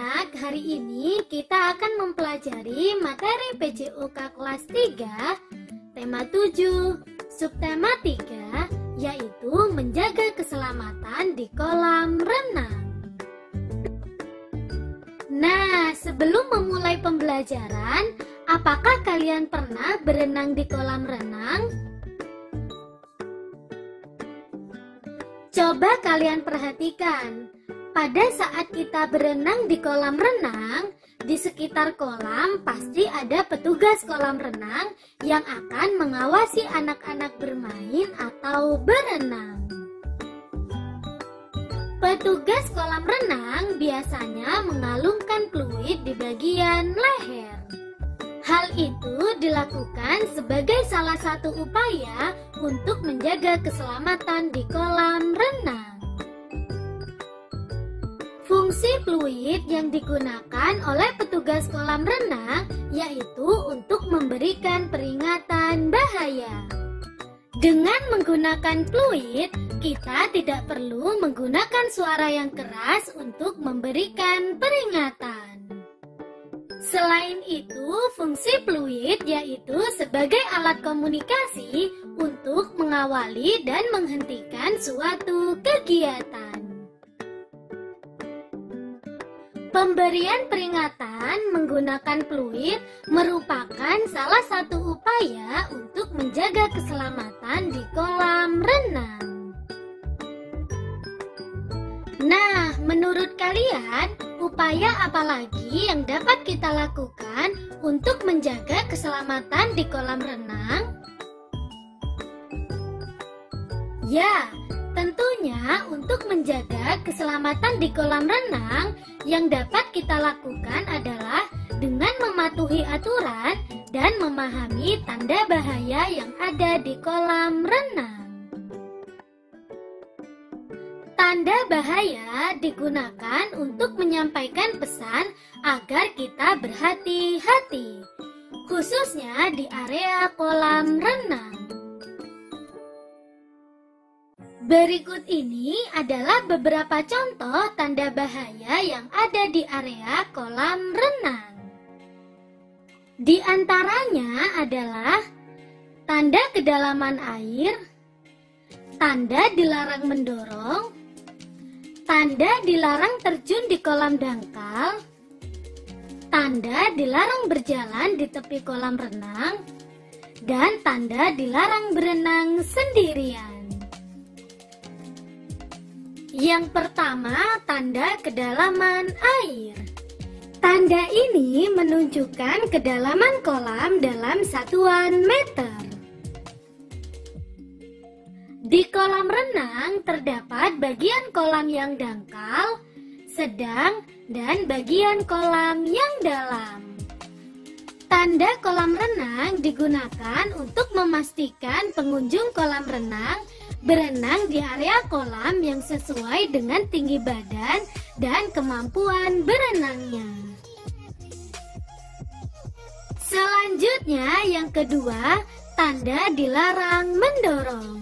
anak-anak, hari ini kita akan mempelajari materi PJOK kelas 3, tema 7, subtema 3, yaitu menjaga keselamatan di kolam renang. Nah, sebelum memulai pembelajaran, apakah kalian pernah berenang di kolam renang? Coba kalian perhatikan. Pada saat kita berenang di kolam renang, di sekitar kolam pasti ada petugas kolam renang yang akan mengawasi anak-anak bermain atau berenang. Petugas kolam renang biasanya mengalungkan fluid di bagian leher. Hal itu dilakukan sebagai salah satu upaya untuk menjaga keselamatan di kolam renang. Fungsi fluid yang digunakan oleh petugas kolam renang yaitu untuk memberikan peringatan bahaya. Dengan menggunakan fluid, kita tidak perlu menggunakan suara yang keras untuk memberikan peringatan. Selain itu, fungsi fluid yaitu sebagai alat komunikasi untuk mengawali dan menghentikan suatu kegiatan. Pemberian peringatan menggunakan fluid merupakan salah satu upaya untuk menjaga keselamatan di kolam renang. Nah, menurut kalian, upaya apa lagi yang dapat kita lakukan untuk menjaga keselamatan di kolam renang? Ya, tentunya untuk menjaga keselamatan di kolam renang, yang dapat kita lakukan adalah dengan mematuhi aturan dan memahami tanda bahaya yang ada di kolam renang. Tanda bahaya digunakan untuk menyampaikan pesan agar kita berhati-hati, khususnya di area kolam renang. Berikut ini adalah beberapa contoh tanda bahaya yang ada di area kolam renang. Di antaranya adalah tanda kedalaman air, tanda dilarang mendorong, tanda dilarang terjun di kolam dangkal, tanda dilarang berjalan di tepi kolam renang, dan tanda dilarang berenang sendirian. Yang pertama, tanda kedalaman air. Tanda ini menunjukkan kedalaman kolam dalam satuan meter. Di kolam renang terdapat bagian kolam yang dangkal, sedang, dan bagian kolam yang dalam. Tanda kolam renang digunakan untuk memastikan pengunjung kolam renang berenang di area kolam yang sesuai dengan tinggi badan dan kemampuan berenangnya. Selanjutnya, yang kedua, tanda dilarang mendorong.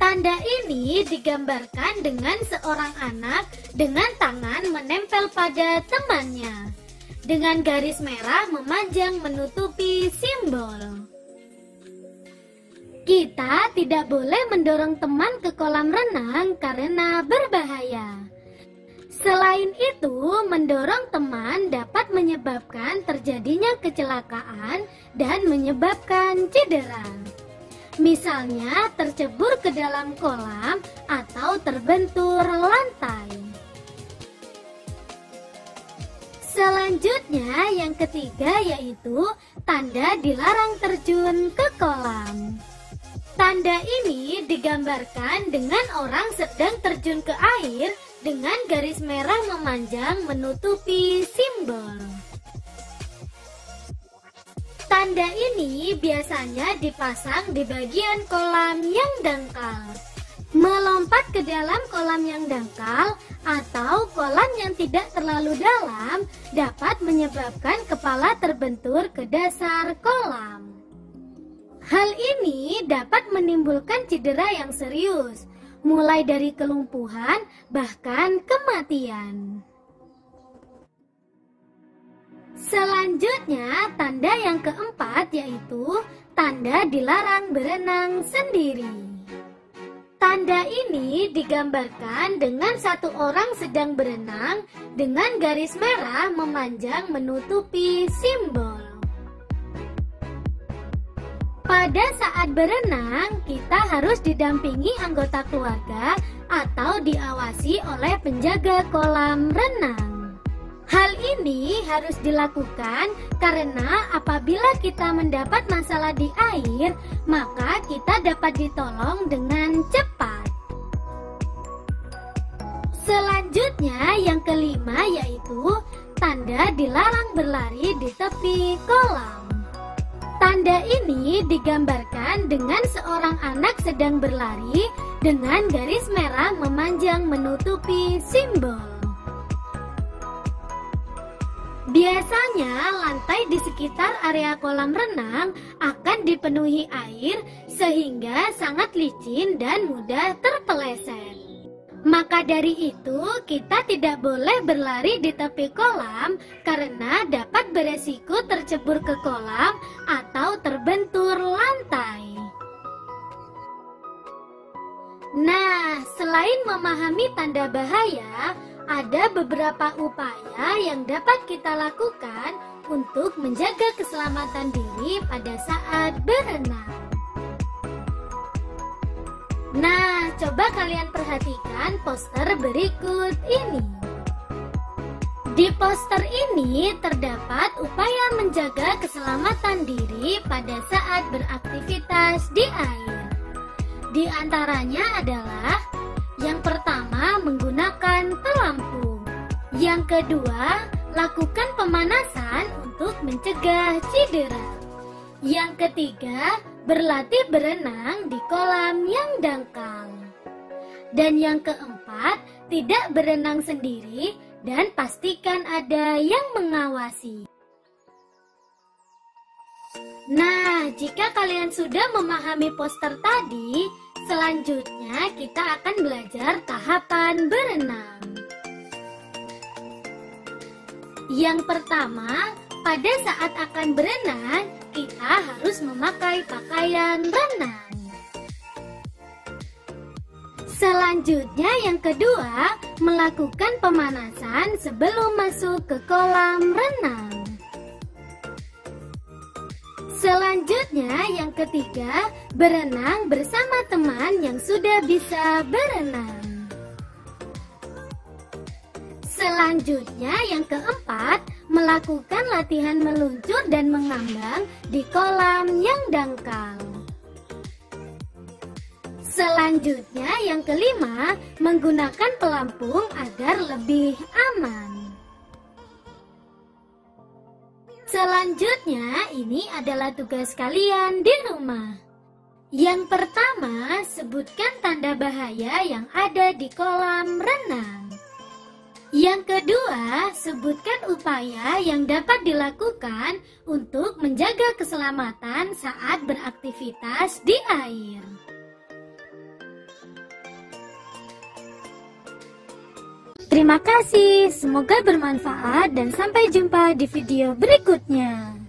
Tanda ini digambarkan dengan seorang anak dengan tangan menempel pada temannya, dengan garis merah memanjang menutupi simbol. Kita tidak boleh mendorong teman ke kolam renang karena berbahaya. Selain itu, mendorong teman dapat menyebabkan terjadinya kecelakaan dan menyebabkan cedera. Misalnya, tercebur ke dalam kolam atau terbentur lantai. Selanjutnya, yang ketiga yaitu tanda dilarang terjun ke kolam. Tanda ini digambarkan dengan orang sedang terjun ke air dengan garis merah memanjang menutupi simbol. Tanda ini biasanya dipasang di bagian kolam yang dangkal. Melompat ke dalam kolam yang dangkal atau kolam yang tidak terlalu dalam dapat menyebabkan kepala terbentur ke dasar kolam. Hal ini dapat menimbulkan cedera yang serius, mulai dari kelumpuhan bahkan kematian. Selanjutnya, tanda yang keempat yaitu tanda dilarang berenang sendiri. Tanda ini digambarkan dengan satu orang sedang berenang dengan garis merah memanjang menutupi simbol. Pada saat berenang, kita harus didampingi anggota keluarga atau diawasi oleh penjaga kolam renang. Hal ini harus dilakukan karena apabila kita mendapat masalah di air, maka kita dapat ditolong dengan cepat. Selanjutnya, yang kelima yaitu tanda dilarang berlari di tepi kolam. Tanda ini digambarkan dengan seorang anak sedang berlari dengan garis merah memanjang menutupi simbol. Biasanya lantai di sekitar area kolam renang akan dipenuhi air sehingga sangat licin dan mudah terpeleset. Maka dari itu kita tidak boleh berlari di tepi kolam karena dapat beresiko tercebur ke kolam atau terbentur lantai. Nah, selain memahami tanda bahaya, ada beberapa upaya yang dapat kita lakukan untuk menjaga keselamatan diri pada saat berenang. Nah, coba kalian perhatikan poster berikut ini. Di poster ini terdapat upaya menjaga keselamatan diri pada saat beraktivitas di air. Di antaranya adalah yang pertama, menggunakan pelampung. Yang kedua, lakukan pemanasan untuk mencegah cedera. Yang ketiga, berlatih berenang di kolam yang dangkal. Dan yang keempat, tidak berenang sendiri dan pastikan ada yang mengawasi. Nah, jika kalian sudah memahami poster tadi, selanjutnya kita akan belajar tahapan berenang. Yang pertama, pada saat akan berenang, kita harus memakai pakaian renang. Selanjutnya yang kedua, melakukan pemanasan sebelum masuk ke kolam renang. Selanjutnya yang ketiga, berenang bersama teman yang sudah bisa berenang. Selanjutnya yang keempat, melakukan latihan meluncur dan mengambang di kolam yang dangkal. Selanjutnya yang kelima, menggunakan pelampung agar lebih aman. Selanjutnya, ini adalah tugas kalian di rumah. Yang pertama, sebutkan tanda bahaya yang ada di kolam renang. Yang kedua, sebutkan upaya yang dapat dilakukan untuk menjaga keselamatan saat beraktivitas di air. Terima kasih, semoga bermanfaat dan sampai jumpa di video berikutnya.